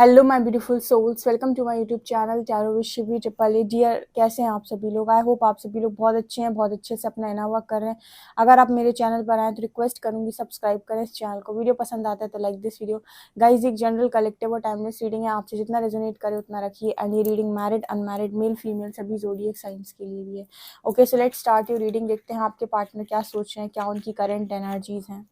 Hello my beautiful souls, welcome to my YouTube channel tarot with Shivi triple A. Dear, कैसे हैं आप सभी लोग? आई होप आप सभी लोग बहुत अच्छे हैं, बहुत अच्छे से अपना इना वर्क कर रहे हैं। अगर आप मेरे चैनल पर आए तो रिक्वेस्ट करूंगी सब्सक्राइब करें इस चैनल को। वीडियो पसंद आता है तो लाइक दिस वीडियो। गाइज, एक जनरल कलेक्टिव और टाइमलेस रीडिंग है, आपसे जितना रेजोनेट करे उतना रखिए। एंड ये reading married, unmarried, male female सभी ज़ोडिएक साइंस के लिए भी है। Okay, so let's start your reading. देखते हैं आपके पार्टनर क्या सोच रहे हैं, क्या उनकी करेंट एनर्जीज हैं।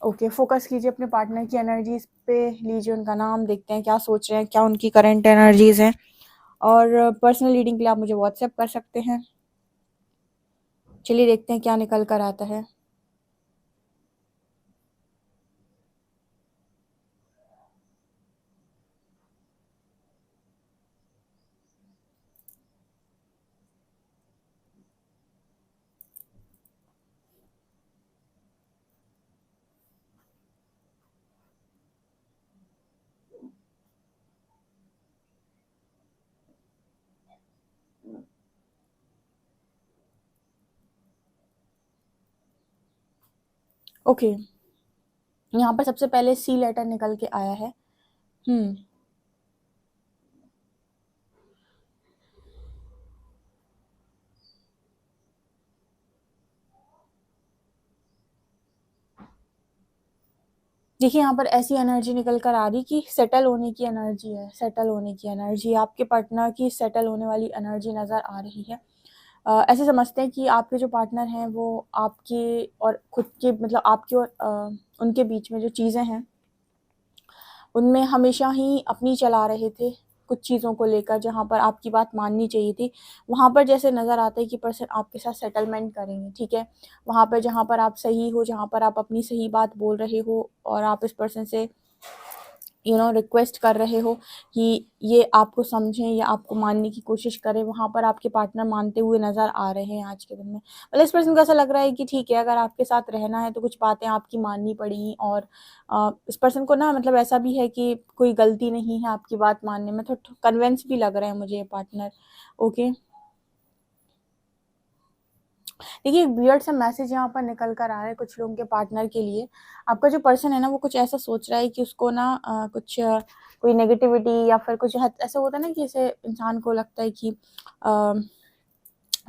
ओके, फोकस कीजिए अपने पार्टनर की एनर्जीज पे, लीजिए उनका नाम, देखते हैं क्या सोच रहे हैं, क्या उनकी करंट एनर्जीज हैं। और पर्सनल रीडिंग के लिए आप मुझे व्हाट्सएप कर सकते हैं। चलिए देखते हैं क्या निकल कर आता है। ओके, यहाँ पर सबसे पहले सी लेटर निकल के आया है। हम्म देखिए, यहाँ पर ऐसी एनर्जी निकल कर आ रही कि सेटल होने की एनर्जी है, सेटल होने की एनर्जी, आपके पार्टनर की सेटल होने वाली एनर्जी नज़र आ रही है। ऐसे समझते हैं कि आपके जो पार्टनर हैं वो आपके और खुद के, मतलब आपके और उनके बीच में जो चीज़ें हैं उनमें हमेशा ही अपनी चला रहे थे। कुछ चीज़ों को लेकर जहाँ पर आपकी बात माननी चाहिए थी, वहाँ पर जैसे नज़र आता है कि पर्सन आपके साथ सेटलमेंट करेंगे, ठीक है। वहाँ पर जहाँ पर आप सही हो, जहाँ पर आप अपनी सही बात बोल रहे हो और आप इस पर्सन से रिक्वेस्ट कर रहे हो कि ये आपको समझें या आपको मानने की कोशिश करें, वहाँ पर आपके पार्टनर मानते हुए नज़र आ रहे हैं आज के दिन में। मतलब इस पर्सन को ऐसा लग रहा है कि ठीक है, अगर आपके साथ रहना है तो कुछ बातें आपकी माननी पड़ेगी। और इस पर्सन को ना, मतलब ऐसा भी है कि कोई गलती नहीं है आपकी बात मानने में, तो कन्विंस भी लग रहे हैं मुझे ये पार्टनर। ओके, देखिए, एक वियर्ड सा मैसेज यहाँ पर निकल कर आ रहा है कुछ लोगों के पार्टनर के लिए। आपका जो पर्सन है ना, वो कुछ ऐसा सोच रहा है कि उसको ना कुछ कोई नेगेटिविटी या फिर कुछ ऐसा होता है ना कि जैसे इंसान को लगता है कि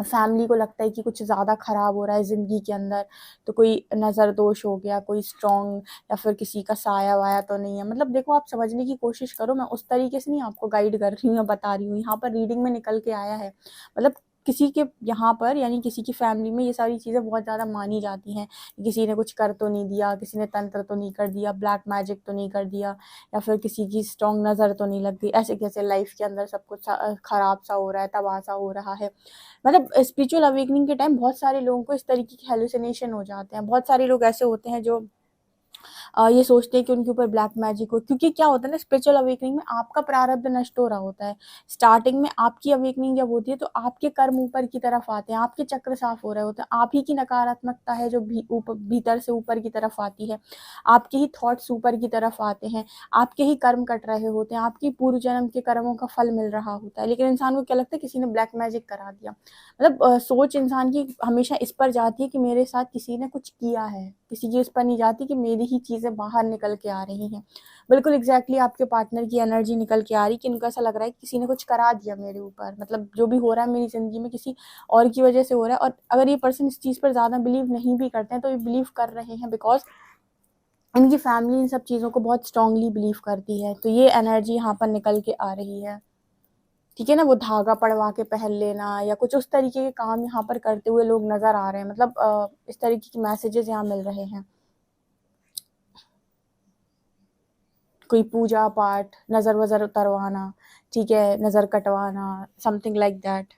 फैमिली को लगता है कि कुछ ज़्यादा ख़राब हो रहा है ज़िंदगी के अंदर, तो कोई नज़र दोष हो गया, कोई स्ट्रॉन्ग या फिर किसी का साया वाया तो नहीं है। मतलब देखो, आप समझने की कोशिश करो, मैं उस तरीके से नहीं आपको गाइड कर रही हूँ या बता रही हूँ, यहाँ पर रीडिंग में निकल के आया है। मतलब किसी के यहाँ पर, यानी किसी की फैमिली में ये सारी चीज़ें बहुत ज़्यादा मानी जाती हैं। किसी ने कुछ कर तो नहीं दिया, किसी ने तंत्र तो नहीं कर दिया, ब्लैक मैजिक तो नहीं कर दिया, या फिर किसी की स्ट्रॉन्ग नज़र तो नहीं लग गई। ऐसे कैसे लाइफ के अंदर सब कुछ ख़राब सा हो रहा है, तबाह सा हो रहा है। मतलब स्पिरिचुअल अवेकनिंग के टाइम बहुत सारे लोगों को इस तरीके के हेलुसिनेशन हो जाते हैं। बहुत सारे लोग ऐसे होते हैं जो ये सोचते हैं कि उनके ऊपर ब्लैक मैजिक हो, क्योंकि क्या होता है ना, स्पिरिचुअल अवेकनिंग में आपका प्रारब्ध नष्ट हो रहा होता है। स्टार्टिंग में आपकी अवेकनिंग जब होती है तो आपके कर्म ऊपर की तरफ आते हैं, आपके चक्र साफ हो रहे होते हैं, आप ही की नकारात्मकता है जो भीतर से ऊपर की तरफ आती है, आपके ही थॉट्स ऊपर की तरफ आते हैं, आपके ही कर्म कट रहे होते हैं, आपकी पूर्व जन्म के कर्मों का फल मिल रहा होता है। लेकिन इंसान को क्या लगता है, किसी ने ब्लैक मैजिक करा दिया। मतलब सोच इंसान की हमेशा इस पर जाती है कि मेरे साथ किसी ने कुछ किया है, किसी की उस पर नहीं जाती कि मेरी ही चीज़ें बाहर निकल के आ रही हैं। बिल्कुल एग्जैक्टली आपके पार्टनर की एनर्जी निकल के आ रही कि उनको ऐसा लग रहा है कि किसी ने कुछ करा दिया मेरे ऊपर, मतलब जो भी हो रहा है मेरी ज़िंदगी में किसी और की वजह से हो रहा है। और अगर ये पर्सन इस चीज़ पर ज़्यादा बिलीव नहीं भी करते हैं तो ये बिलीव कर रहे हैं बिकॉज इनकी फैमिली इन सब चीज़ों को बहुत स्ट्रांगली बिलीव करती है। तो ये एनर्जी यहाँ पर निकल के आ रही है, ठीक है ना। वो धागा पड़वा के पहन लेना या कुछ उस तरीके के काम यहाँ पर करते हुए लोग नज़र आ रहे हैं। मतलब इस तरीके की मैसेजेस यहाँ मिल रहे हैं। कोई पूजा पाठ, नज़र वज़र उतरवाना, ठीक है, नज़र कटवाना, समथिंग लाइक दैट।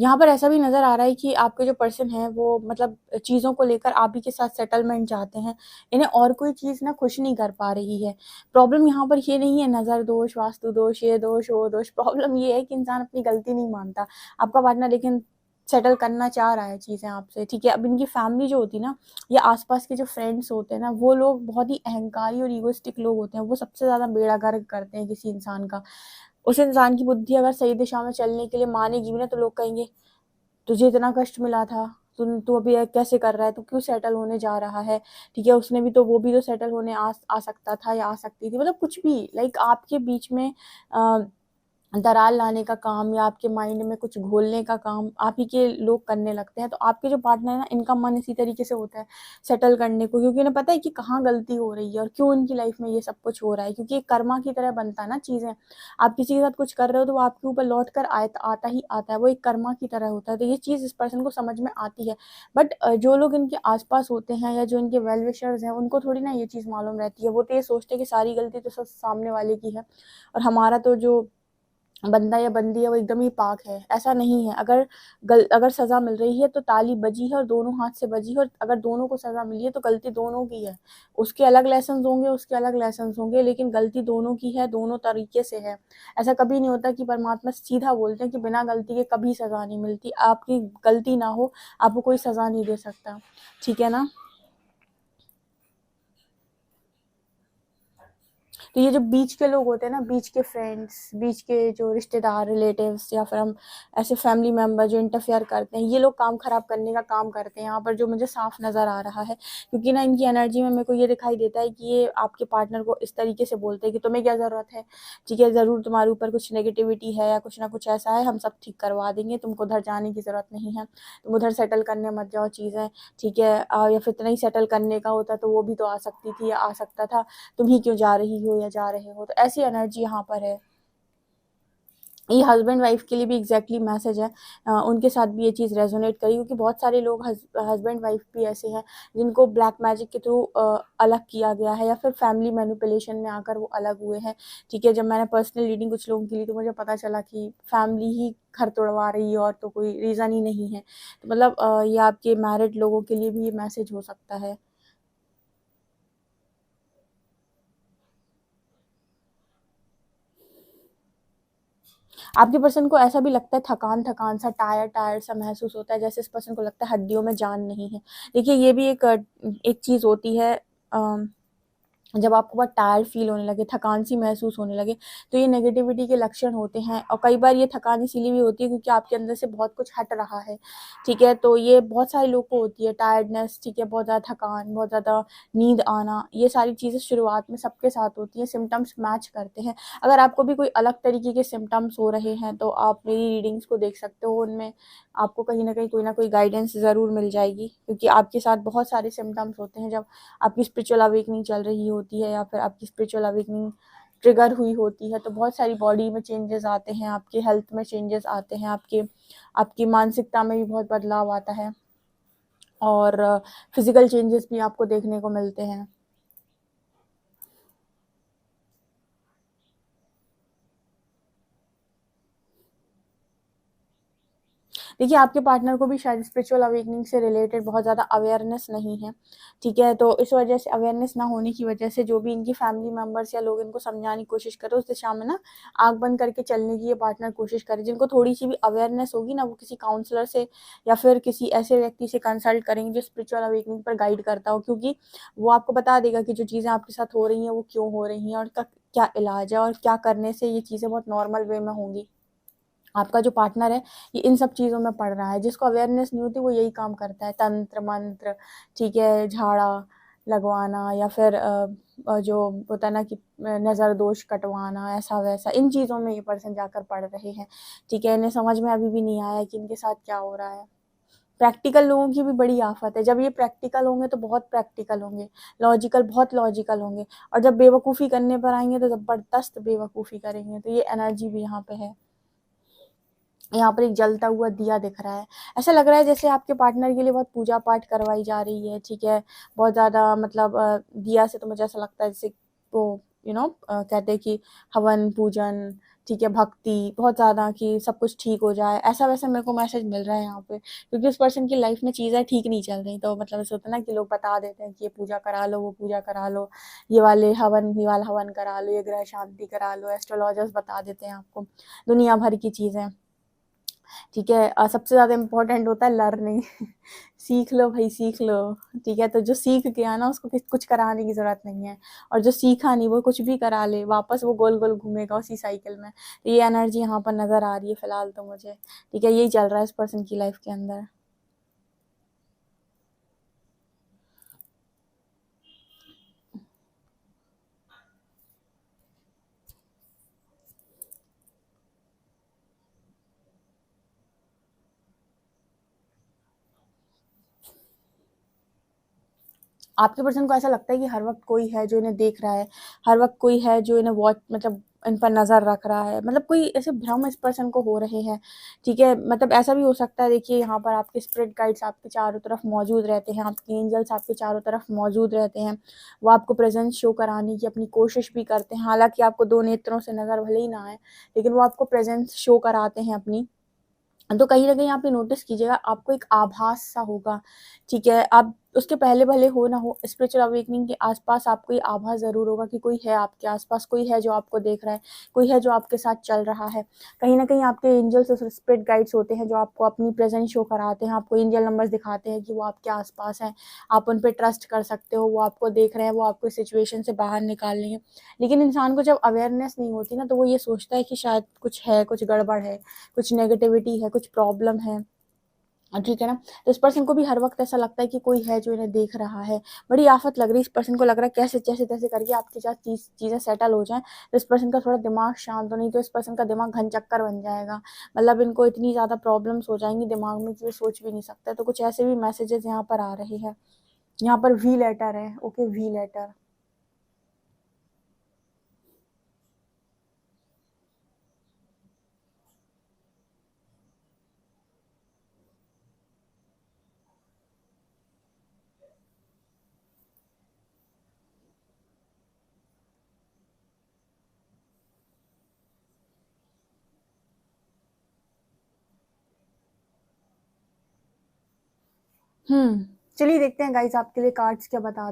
यहाँ पर ऐसा भी नज़र आ रहा है कि आपके जो पर्सन है वो मतलब चीज़ों को लेकर आप ही के साथ सेटलमेंट चाहते हैं। इन्हें और कोई चीज़ ना खुश नहीं कर पा रही है। प्रॉब्लम यहाँ पर ये नहीं है नज़र दोष, वास्तु दोष, ये दोष, वो दोष। प्रॉब्लम ये है कि इंसान अपनी गलती नहीं मानता। आपका पार्टनर लेकिन सेटल करना चाह रहा है चीज़ें आपसे, ठीक है? अब इनकी फैमिली जो होती है ना या आस-पास के जो फ्रेंड्स होते हैं ना, वो लोग बहुत ही अहंकारी और ईगोइस्टिक लोग होते हैं। वो सबसे ज़्यादा बेड़ा गर्क करते हैं किसी इंसान का। उस इंसान की बुद्धि अगर सही दिशा में चलने के लिए मानेगी भी ना, तो लोग कहेंगे तुझे इतना कष्ट मिला था, तू अभी कैसे कर रहा है, तू क्यों सेटल होने जा रहा है, ठीक है? उसने भी तो वो भी तो सेटल होने आ सकता था या आ सकती थी। मतलब कुछ भी लाइक आपके बीच में अ, दरार लाने का काम या आपके माइंड में कुछ घोलने का काम आप ही के लोग करने लगते हैं। तो आपके जो पार्टनर है ना, इनका मन इसी तरीके से होता है सेटल करने को, क्योंकि उन्हें पता है कि कहाँ गलती हो रही है और क्यों इनकी लाइफ में ये सब कुछ हो रहा है, क्योंकि एक कर्मा की तरह बनता है ना चीज़ें। आप किसी के साथ कुछ कर रहे हो तो वो आपके ऊपर लौट कर आता ही आता है, वो एक कर्मा की तरह होता है। तो ये चीज़ इस पर्सन को समझ में आती है। बट जो लोग इनके आसपास होते हैं या जो इनके वेल विशर्स हैं, उनको थोड़ी ना ये चीज़ मालूम रहती है। वो तो ये सोचते हैं कि सारी गलती तो सब सामने वाले की है और हमारा तो जो बंदा या बंदी है वो एकदम ही पाक है। ऐसा नहीं है। अगर सज़ा मिल रही है तो ताली बजी है और दोनों हाथ से बजी है, और अगर दोनों को सज़ा मिली है तो गलती दोनों की है। उसके अलग लेसन्स होंगे, उसके अलग लेसन्स होंगे, लेकिन गलती दोनों की है, दोनों तरीके से है। ऐसा कभी नहीं होता कि परमात्मा सीधा बोलते हैं कि बिना गलती के कभी सज़ा नहीं मिलती। आपकी गलती ना हो, आपको कोई सज़ा नहीं दे सकता। ठीक है ना? तो ये जो बीच के लोग होते हैं ना, बीच के फ्रेंड्स, बीच के जो रिश्तेदार, रिलेटिव्स या फिर हम ऐसे फैमिली मेंबर जो इंटरफेयर करते हैं, ये लोग काम खराब करने का काम करते हैं यहाँ पर, जो मुझे साफ नज़र आ रहा है। क्योंकि ना इनकी एनर्जी में मेरे को ये दिखाई देता है कि ये आपके पार्टनर को इस तरीके से बोलते हैं कि तुम्हें क्या ज़रूरत है, ठीक है? ज़रूर तुम्हारे ऊपर कुछ नेगेटिविटी है या कुछ ना कुछ ऐसा है, हम सब ठीक करवा देंगे, तुमको उधर जाने की ज़रूरत नहीं है, तुम उधर सेटल करने मत जाओ चीज़ें, ठीक है? या फिर नहीं सेटल करने का होता तो वो भी तो आ सकती थी या आ सकता था, तुम ही क्यों जा रही हो या जा रहे हो? तो ऐसी एनर्जी यहाँ पर है। ये हस्बैंड वाइफ के लिए भी एग्जैक्टली मैसेज है। उनके साथ भी ये चीज़ रेजोनेट करी, क्योंकि बहुत सारे लोग हस्बैंड वाइफ भी ऐसे हैं जिनको ब्लैक मैजिक के थ्रू अलग किया गया है या फिर फैमिली मैनिपुलेशन में आकर वो अलग हुए हैं, ठीक है? जब मैंने पर्सनल रीडिंग कुछ लोगों की ली तो मुझे पता चला कि फैमिली ही घर तोड़वा रही है और तो कोई रीज़न ही नहीं है। तो मतलब ये आपके मैरिड लोगों के लिए भी ये मैसेज हो सकता है। आपके पर्सन को ऐसा भी लगता है, थकान-थकान सा, टायर्ड-टायर्ड सा महसूस होता है, जैसे इस पर्सन को लगता है हड्डियों में जान नहीं है। देखिए ये भी एक चीज़ होती है। अ जब आपको बहुत टायर्ड फ़ील होने लगे, थकान-सी महसूस होने लगे, तो ये नेगेटिविटी के लक्षण होते हैं। और कई बार ये थकान इसीलिए भी होती है क्योंकि आपके अंदर से बहुत कुछ हट रहा है, ठीक है? तो ये बहुत सारे लोग को होती है, टायर्डनेस, ठीक है? बहुत ज़्यादा थकान, बहुत ज़्यादा नींद आना, ये सारी चीज़ें शुरुआत में सबके साथ होती हैं, सिम्पटम्स मैच करते हैं। अगर आपको भी कोई अलग तरीके के सिम्पटम्स हो रहे हैं, तो आप मेरी रीडिंग्स को देख सकते हो, उनमें आपको कहीं न कहीं कोई न कोई गाइडेंस ज़रूर मिल जाएगी, क्योंकि आपके साथ बहुत सारे सिम्पटम्स होते हैं जब आपकी स्पिरिचुअल अवेकनिंग चल रही होती है या फिर आपकी स्पिरिचुअल अवेकनिंग ट्रिगर हुई होती है, तो बहुत सारी बॉडी में चेंजेस आते हैं, आपके हेल्थ में चेंजेस आते हैं, आपकी मानसिकता में भी बहुत बदलाव आता है और फिजिकल चेंजेस भी आपको देखने को मिलते हैं। देखिए, आपके पार्टनर को भी शायद स्पिरिचुअल अवेकनिंग से रिलेटेड बहुत ज़्यादा अवेयरनेस नहीं है, ठीक है? तो इस वजह से, अवेयरनेस ना होने की वजह से, जो भी इनकी फैमिली मेंबर्स या लोग इनको समझाने की कोशिश कर रहे हैं, उस दिशा में ना आँख बंद करके चलने की ये पार्टनर कोशिश करे। जिनको थोड़ी-सी भी अवेयरनेस होगी ना, वो किसी काउंसलर से या फिर किसी ऐसे व्यक्ति से कंसल्ट करेंगे जो स्पिरिचुअल अवेकनिंग पर गाइड करता हो, क्योंकि वो आपको बता देगा कि जो चीज़ें आपके साथ हो रही हैं, वो क्यों हो रही हैं और उसका क्या इलाज है और क्या करने से ये चीज़ें बहुत नॉर्मल वे में होंगी। आपका जो पार्टनर है, ये इन सब चीज़ों में पड़ रहा है। जिसको अवेयरनेस नहीं होती वो यही काम करता है, तंत्र मंत्र, ठीक है, झाड़ा लगवाना या फिर जो होता है ना कि नज़र दोष कटवाना, ऐसा वैसा, इन चीज़ों में ये पर्सन जाकर पड़ रहे हैं, ठीक है? इन्हें समझ में अभी भी नहीं आया कि इनके साथ क्या हो रहा है। प्रैक्टिकल लोगों की भी बड़ी आफ़त है। जब ये प्रैक्टिकल होंगे तो बहुत प्रैक्टिकल होंगे, लॉजिकल बहुत लॉजिकल होंगे, और जब बेवकूफ़ी करने पर आएँगे तो ज़बरदस्त बेवकूफ़ी करेंगे। तो ये एनर्जी भी यहाँ पे है। यहाँ पर एक जलता हुआ दिया दिख रहा है। ऐसा लग रहा है जैसे आपके पार्टनर के लिए बहुत पूजा-पाठ करवाई जा रही है, ठीक है? बहुत ज़्यादा मतलब दिया से तो मुझे ऐसा लगता है जैसे वो कहते हैं कि हवन, पूजन, ठीक है, भक्ति बहुत ज़्यादा कि सब कुछ ठीक हो जाए, ऐसा वैसा मेरे को मैसेज मिल रहा है यहाँ पे, क्योंकि उस पर्सन की लाइफ में चीज़ें ठीक नहीं चल रही। तो मतलब ऐसा होता है ना कि लोग बता देते हैं कि ये पूजा करा लो, वो पूजा करा लो, ये वाला हवन करा लो, ये ग्रह शांति करा लो, एस्ट्रोलॉजर्स बता देते हैं आपको दुनिया भर की चीज़ें। ठीक है, सबसे ज़्यादा इम्पोर्टेंट होता है लर्निंग सीख लो भाई, सीख लो। ठीक है, तो जो सीख गया ना उसको कुछ कराने की ज़रूरत नहीं है, और जो सीखा नहीं वो कुछ भी करा ले, वापस वो गोल गोल घूमेगा उसी साइकिल में। तो ये एनर्जी यहाँ पर नज़र आ रही है फ़िलहाल तो मुझे। ठीक है, यही चल रहा है इस पर्सन की लाइफ के अंदर। आपके पर्सन को ऐसा लगता है कि हर वक़्त कोई है जो इन्हें देख रहा है, हर वक़्त कोई है जो इन्हें वॉच मतलब इन पर नज़र रख रहा है, मतलब कोई ऐसे भ्रम इस पर्सन को हो रहे हैं। ठीक है, मतलब ऐसा भी हो सकता है, देखिए यहाँ पर आपके स्पिरिट गाइड्स आपके चारों तरफ मौजूद रहते हैं, आपके एंजल्स आपके चारों तरफ मौजूद रहते हैं। वो आपको प्रेज़ेंस शो कराने की अपनी कोशिश भी करते हैं, हालाँकि आपको 2 नेत्रों से नज़र भले ही ना आए, लेकिन वो आपको प्रेज़ेंस शो कराते हैं अपनी। तो कहीं न कहीं आप ये नोटिस कीजिएगा, आपको एक आभास सा होगा, ठीक है? आप उसके पहले भले हो ना हो, स्पिरिचुअल अवेकनिंग के आस-पास आपको ये आभास ज़रूर होगा कि कोई है आपके आस-पास, कोई है जो आपको देख रहा है, कोई है जो आपके साथ चल रहा है। कहीं न कहीं आपके एंजल्स और स्पिरिट गाइड्स होते हैं जो आपको अपनी प्रेज़ेंस शो कराते हैं, आपको एंजल नंबर्स दिखाते हैं कि वो आपके आस-पास हैं, आप उन पे ट्रस्ट कर सकते हो, वो आपको देख रहे हैं, वो आपको इस सिचुएशन से बाहर निकाल लेंगे। लेकिन इंसान को जब अवेयरनेस नहीं होती ना, तो वो ये सोचता है कि शायद कुछ है, कुछ गड़बड़ है, कुछ नेगेटिविटी है, कुछ प्रॉब्लम है। ठीक है ना? तो इस पर्सन को भी हर वक़्त ऐसा लगता है कि कोई है जो इन्हें देख रहा है। बड़ी आफ़त लग रही है इस पर्सन को, लग रहा है कैसे जैसे-तैसे करके आपके साथ चीज़ें सेटल हो जाएँ, तो इस पर्सन का थोड़ा दिमाग शांत हो, नहीं तो इस पर्सन का दिमाग घनचक्कर बन जाएगा। मतलब इनको इतनी ज़्यादा प्रॉब्लम्स हो जाएँगी दिमाग में कि ये सोच भी नहीं सकते। तो कुछ ऐसे भी मैसेजेज़ यहाँ पर आ रहे हैं। यहाँ पर वी लेटर है, ओके वी लेटर। चलिए देखते हैं गाइज़ आपके लिए कार्ड्स क्या बता।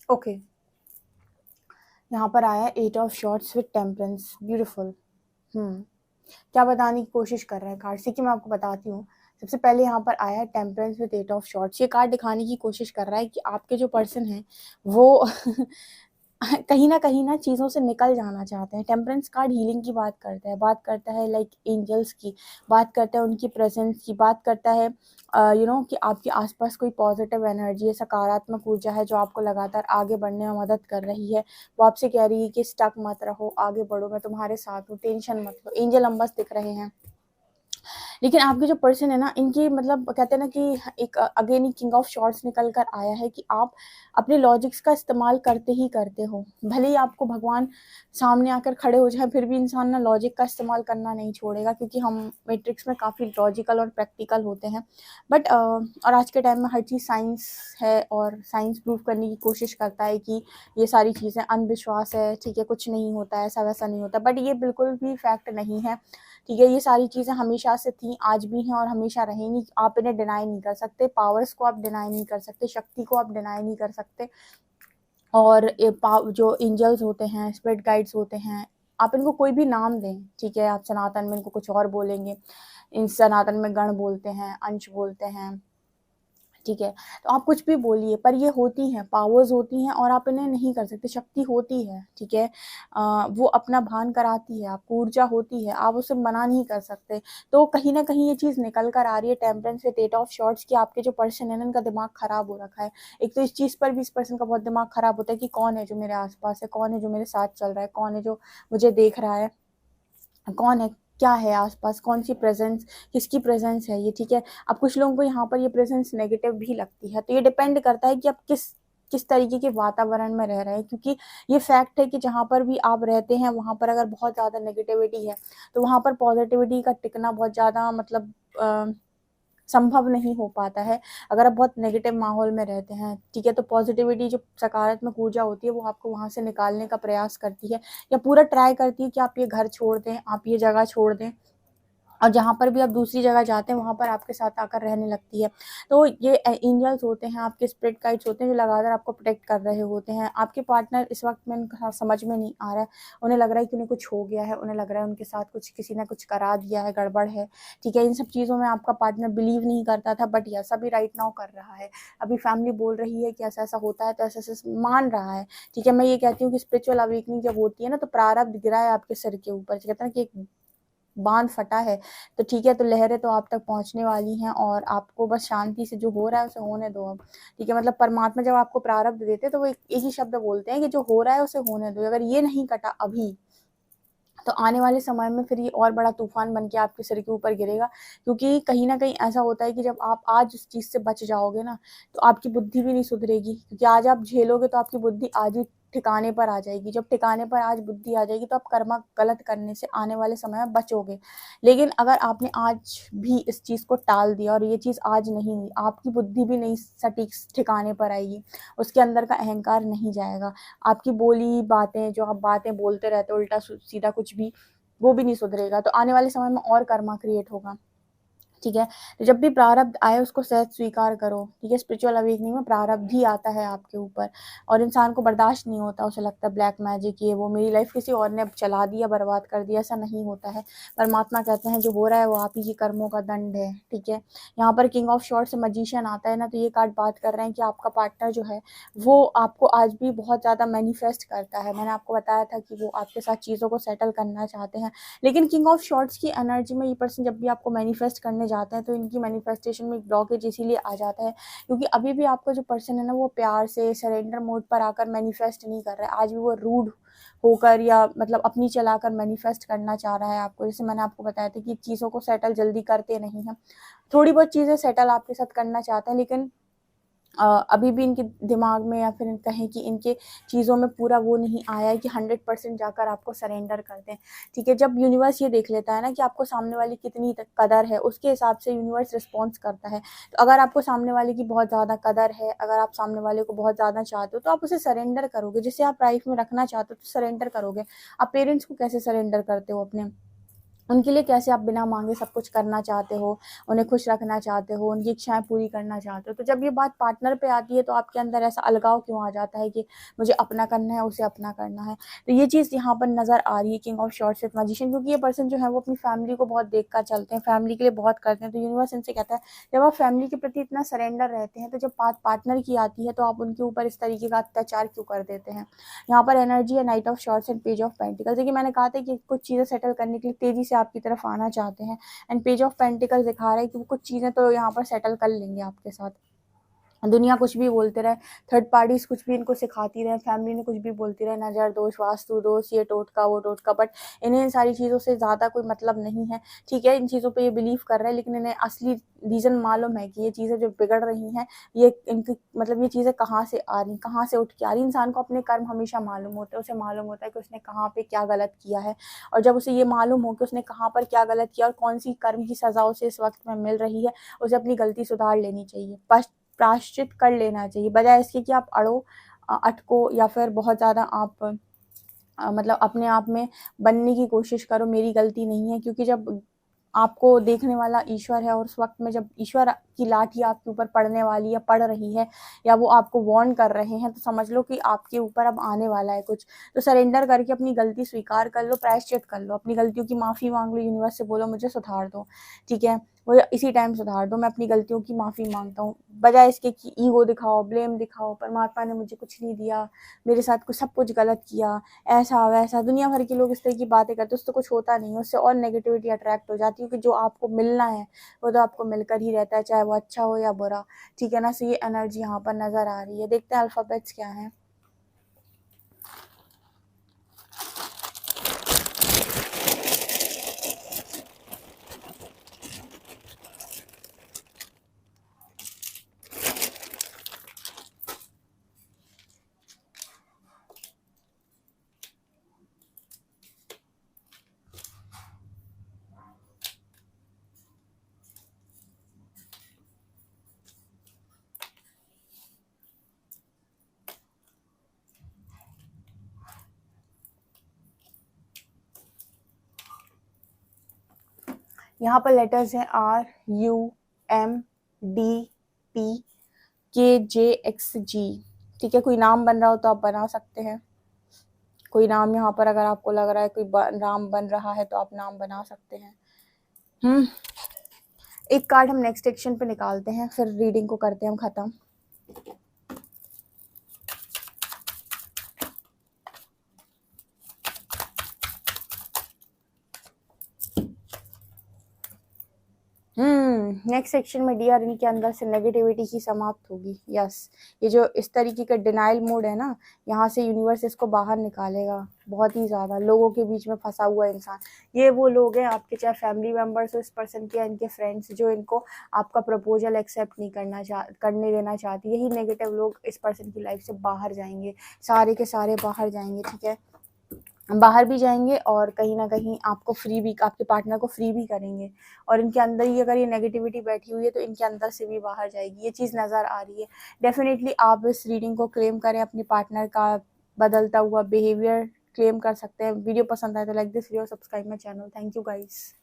ओके, यहाँ पर आया है 8 of shorts with temperance, beautiful. क्या बताने की कोशिश कर रहा है कार्ड से कि मैं आपको बताती हूँ। सबसे पहले यहाँ पर आया है टेम्परेंस विद 8 ऑफ शॉर्ट्स। ये कार्ड दिखाने की कोशिश कर रहा है कि आपके जो पर्सन हैं वो कहीं न चीज़ों से निकल जाना चाहते हैं। टेम्परेंस कार्ड हीलिंग की बात करता है लाइक एंजल्स की, बात करता है उनकी प्रेज़ेंस की, बात करता है कि आपके आस-पास कोई पॉज़िटिव एनर्जी है, सकारात्मक ऊर्जा है जो आपको लगातार आगे बढ़ने में मदद कर रही है। वो आपसे कह रही है कि स्टक मत रहो, आगे बढ़ो, मैं तुम्हारे साथ हूँ, टेंशन मत लो। एंजल नंबर्स दिख रहे हैं। लेकिन आपके जो पर्सन है ना, इनकी मतलब कहते हैं ना कि एक again he king of shorts निकल कर आया है कि आप अपने लॉजिक्स का इस्तेमाल करते ही करते हो। भले ही आपको भगवान सामने आकर खड़े हो जाए, फिर भी इंसान ना लॉजिक का इस्तेमाल करना नहीं छोड़ेगा, क्योंकि हम मैट्रिक्स में काफ़ी लॉजिकल और प्रैक्टिकल होते हैं। बट और आज के टाइम में हर चीज़ साइंस है और साइंस प्रूव करने की कोशिश करता है कि ये सारी चीज़ें अंधविश्वास है, ठीक है, कुछ नहीं होता है, ऐसा वैसा नहीं होता। बट ये बिल्कुल भी फैक्ट नहीं है, ठीक है। ये सारी चीज़ें हमेशा से थी, आज भी हैं और हमेशा रहेंगी। आप इन्हें डिनाई नहीं कर सकते, पावर्स को आप डिनाई नहीं कर सकते, शक्ति को आप डिनाई नहीं कर सकते। और जो एंजल्स होते हैं, स्पिरिट गाइड्स होते हैं, आप इनको कोई भी नाम दें, ठीक है। आप सनातन में इनको कुछ और बोलेंगे, इन सनातन में गण बोलते हैं, अंश बोलते हैं, ठीक है। तो आप कुछ भी बोलिए, पर ये होती हैं, पावर्स होती हैं और आप इन्हें नहीं कर सकते। शक्ति होती है, ठीक है। वो अपना भान कराती है, आपको ऊर्जा होती है, आप उसे मना नहीं कर सकते। तो कहीं न कहीं ये चीज़ निकल कर आ रही है टेम्परेंस विद 8 ऑफ शॉर्ट्स कि आपके जो पर्सन है ना, इनका दिमाग खराब हो रखा है। एक तो इस चीज़ पर भी इस पर्सन का बहुत दिमाग खराब होता है कि कौन है जो मेरे आस-पास है, कौन है जो मेरे साथ चल रहा है, कौन है जो मुझे देख रहा है, कौन है, क्या है आस-पास, कौन-सी प्रेज़ेंस, किसकी प्रेज़ेंस है ये, ठीक है। अब कुछ लोगों को यहाँ पर ये प्रेज़ेंस नेगेटिव भी लगती है, तो ये डिपेंड करता है कि आप किस तरीके के वातावरण में रह रहे हैं, क्योंकि ये फैक्ट है कि जहाँ पर भी आप रहते हैं, वहाँ पर अगर बहुत ज़्यादा नेगेटिविटी है, तो वहाँ पर पॉज़िटिविटी का टिकना बहुत ज़्यादा मतलब संभव नहीं हो पाता है। अगर आप बहुत नेगेटिव माहौल में रहते हैं, ठीक है, तो पॉज़िटिविटी जो सकारात्मक ऊर्जा होती है, वो आपको वहाँ से निकालने का प्रयास करती है या पूरा ट्राई करती है कि आप ये घर छोड़ दें, आप ये जगह छोड़ दें। और जहाँ पर भी आप दूसरी जगह जाते हैं, वहाँ पर आपके साथ आकर रहने लगती है। तो ये एंजल्स होते हैं, आपके स्पिरिट गाइड्स होते हैं, जो लगातार आपको प्रोटेक्ट कर रहे होते हैं। आपके पार्टनर इस वक़्त में उनका समझ में नहीं आ रहा है, उन्हें लग रहा है कि उन्हें कुछ हो गया है, उन्हें लग रहा है उनके साथ कुछ किसी ने कुछ करा दिया है, गड़बड़ है, ठीक है। इन सब चीज़ों में आपका पार्टनर बिलीव नहीं करता था, बट यस अभी राइट नाउ कर रहा है। अभी फैमिली बोल रही है कि ऐसा-ऐसा होता है, तो ऐसा-ऐसा मान रहा है, ठीक है। मैं ये कहती हूँ कि स्पिरिचुअल अवेकनिंग जब होती है ना, तो प्रारब्ध गिरा है आपके सिर के ऊपर। कहते हैं ना कि एक बाँध फटा है, तो ठीक है, तो लहरें तो आप तक पहुँचने वाली हैं और आपको बस शांति से जो हो रहा है उसे होने दो अब, ठीक है। मतलब परमात्मा जब आपको प्रारब्ध देते हैं तो वो एक ही शब्द बोलते हैं कि जो हो रहा है उसे होने दो। अगर ये नहीं कटा अभी, तो आने वाले समय में फिर ये और बड़ा तूफ़ान बन के आपके सिर के ऊपर गिरेगा, क्योंकि कहीं न कहीं ऐसा होता है कि जब आप आज उस चीज़ से बच जाओगे ना, तो आपकी बुद्धि भी नहीं सुधरेगी, क्योंकि आज आप झेलोगे तो आपकी बुद्धि आज ही ठिकाने पर आ जाएगी। जब ठिकाने पर आज बुद्धि आ जाएगी, तो आप कर्म गलत करने से आने वाले समय में बचोगे। लेकिन अगर आपने आज भी इस चीज़ को टाल दिया और ये चीज़ आज नहीं हुई, आपकी बुद्धि भी नहीं सटीक ठिकाने पर आएगी, उसके अंदर का अहंकार नहीं जाएगा। आपकी बोली बातें, जो आप बातें बोलते रहते हो उल्टा सीधा कुछ भी, वो भी नहीं सुधरेगा। तो आने वाले समय में और कर्मा क्रिएट होगा, ठीक है। तो जब भी प्रारब्ध आए उसको सहज स्वीकार करो, ठीक है। स्पिरिचुअल अवेकनिंग में प्रारब्ध ही आता है आपके ऊपर और इंसान को बर्दाश्त नहीं होता, उसे लगता है ब्लैक मैजिक ये वो, मेरी लाइफ किसी और ने अब चला दिया, बर्बाद कर दिया। ऐसा नहीं होता है। परमात्मा कहते हैं जो हो रहा है वो आप ही के कर्मों का दंड है, ठीक है। यहाँ पर किंग ऑफ शॉर्ट्स से मैजिशियन आता है ना, तो ये कार्ड बात कर रहे हैं कि आपका पार्टनर जो है वो आपको आज भी बहुत ज़्यादा मैनिफेस्ट करता है। मैंने आपको बताया था कि वो आपके साथ चीज़ों को सेटल करना चाहते हैं, लेकिन किंग ऑफ शॉर्ट्स की एनर्जी में ये पर्सन जब भी आपको मैनिफेस्ट करने जाते हैं, तो इनकी मैनिफेस्टेशन में एक ब्लॉकेज इसीलिए आ जाता है, क्योंकि अभी भी आपका जो पर्सन है ना, वो प्यार से सरेंडर मोड पर आकर मैनिफेस्ट नहीं कर रहा है। आज भी वो रूड होकर या मतलब अपनी चलाकर मैनिफेस्ट करना चाह रहा है आपको। जैसे मैंने आपको बताया था कि चीज़ों को सेटल जल्दी करते नहीं हैं, थोड़ी बहुत चीज़ें सेटल आपके साथ करना चाहते हैं, लेकिन अभी भी इनके दिमाग में या फिर कहें कि इनके चीज़ों में पूरा वो नहीं आया है कि 100% जाकर आपको सरेंडर कर दें, ठीक है। जब यूनिवर्स ये देख लेता है ना कि आपको सामने वाले की कितनी कदर है, उसके हिसाब से यूनिवर्स रिस्पॉन्स करता है। तो अगर आपको सामने वाले की बहुत ज़्यादा कदर है, अगर आप सामने वाले को बहुत ज़्यादा चाहते हो, तो आप उसे सरेंडर करोगे। जिसे आप लाइफ में रखना चाहते हो तो सरेंडर करोगे। आप पेरेंट्स को कैसे सरेंडर करते हो अपने? उनके लिए कैसे आप बिना मांगे सब कुछ करना चाहते हो, उन्हें खुश रखना चाहते हो, उनकी इच्छाएं पूरी करना चाहते हो। तो जब ये बात पार्टनर पे आती है तो आपके अंदर ऐसा अलगाव क्यों आ जाता है कि मुझे अपना करना है, उसे अपना करना है। तो ये चीज़ यहाँ पर नज़र आ रही है king of shorts with magician, क्योंकि ये पर्सन जो है वो अपनी फैमिली को बहुत देख कर चलते हैं, फैमिली के लिए बहुत करते हैं। तो यूनिवर्स इनसे कहता है जब आप फैमिली के प्रति इतना सरेंडर रहते हैं तो जब बात पार्टनर की आती है तो आप उनके ऊपर इस तरीके का अत्याचार क्यों कर देते हैं। यहाँ पर एनर्जी है night of shorts and page of pentacles. देखिए मैंने कहा था कि कुछ चीज़ें सेटल करने के लिए तेजी से आपकी तरफ आना चाहते हैं, एंड पेज ऑफ पेंटिकल्स दिखा रहा है कि वो कुछ चीज़ें तो यहाँ पर सेटल कर लेंगे आपके साथ। दुनिया कुछ भी बोलते रहे, थर्ड पार्टीज कुछ भी इनको सिखाती रहे, फैमिली ने कुछ भी बोलती रहे, नज़र दोष, वास्तु दोष, ये टोटका वो टोटका, बट इन्हें इन सारी चीज़ों से ज़्यादा कोई मतलब नहीं है। ठीक है, इन चीज़ों पे ये बिलीव कर रहे हैं, लेकिन इन्हें असली रीज़न मालूम है कि ये चीज़ें जो बिगड़ रही हैं, ये इनकी मतलब ये चीज़ें कहाँ से आ रही, कहाँ से उठ के आ रही। इंसान को अपने कर्म हमेशा मालूम होते हैं, उसे मालूम होता है कि उसने कहाँ पे क्या गलत किया है, और जब उसे ये मालूम हो कि उसने कहाँ पर क्या गलत किया और कौन सी कर्म की सज़ा उसे इस वक्त में मिल रही है, उसे अपनी गलती सुधार लेनी चाहिए, प्रायश्चित कर लेना चाहिए, बजाय इसके कि आप अटको या फिर बहुत ज़्यादा आप मतलब अपने आप में बनने की कोशिश करो, मेरी गलती नहीं है। क्योंकि जब आपको देखने वाला ईश्वर है और उस वक्त में जब ईश्वर की लाठी आपके ऊपर पड़ने वाली है, पड़ रही है, या वो आपको वार्न कर रहे हैं, तो समझ लो कि आपके ऊपर अब आने वाला है कुछ। तो सरेंडर करके अपनी गलती स्वीकार कर लो, प्रायश्चित कर लो, अपनी गलतियों की माफ़ी मांग लो, यूनिवर्स से बोलो मुझे सुधार दो। ठीक है, मुझे इसी टाइम सुधार दो, मैं अपनी गलतियों की माफ़ी मांगता हूँ, बजाय इसके कि ईगो दिखाओ, ब्लेम दिखाओ, परमात्मा ने मुझे कुछ नहीं दिया, मेरे साथ कुछ सब कुछ गलत किया, ऐसा वैसा। दुनिया भर के लोग इस तरह की बातें करते हैं, उससे कुछ होता नहीं है, उससे और नेगेटिविटी अट्रैक्ट हो जाती है, कि जो आपको मिलना है वो तो आपको मिलकर ही रहता है, चाहे वो अच्छा हो या बुरा। ठीक है ना, सो ये एनर्जी यहाँ पर नज़र आ रही है। देखते हैं अल्फ़ाबेट्स क्या हैं। यहाँ पर लेटर्स हैं RUMDPKJXG। ठीक है, कोई नाम बन रहा हो तो आप बना सकते हैं। कोई नाम यहाँ पर अगर आपको लग रहा है कोई नाम बन रहा है तो आप नाम बना सकते हैं। एक कार्ड हम नेक्स्ट सेक्शन पे निकालते हैं, फिर रीडिंग को करते हैं हम ख़त्म। नेक्स्ट सेक्शन में डियर इनके अंदर से नेगेटिविटी ही समाप्त होगी। यस, ये जो इस तरीके का डिनाइल मोड है ना, यहाँ से यूनिवर्स इसको बाहर निकालेगा। बहुत ही ज़्यादा लोगों के बीच में फंसा हुआ इंसान, ये वो लोग हैं आपके, चाहे फैमिली मेम्बर्स हो इस पर्सन के, इनके फ्रेंड्स, जो इनको आपका प्रपोजल एक्सेप्ट नहीं करने देना चाहती। यही नेगेटिव लोग इस पर्सन की लाइफ से बाहर जाएंगे, सारे के सारे बाहर जाएंगे। ठीक है, बाहर भी जाएंगे और कहीं ना कहीं आपको फ्री भी, आपके पार्टनर को फ्री भी करेंगे, और इनके अंदर ही अगर ये नेगेटिविटी बैठी हुई है तो इनके अंदर से भी बाहर जाएगी। ये चीज़ नज़र आ रही है। डेफिनेटली आप इस रीडिंग को क्लेम करें, अपने पार्टनर का बदलता हुआ बिहेवियर क्लेम कर सकते हैं। वीडियो पसंद आए तो like this video, subscribe my channel. Thank you guys.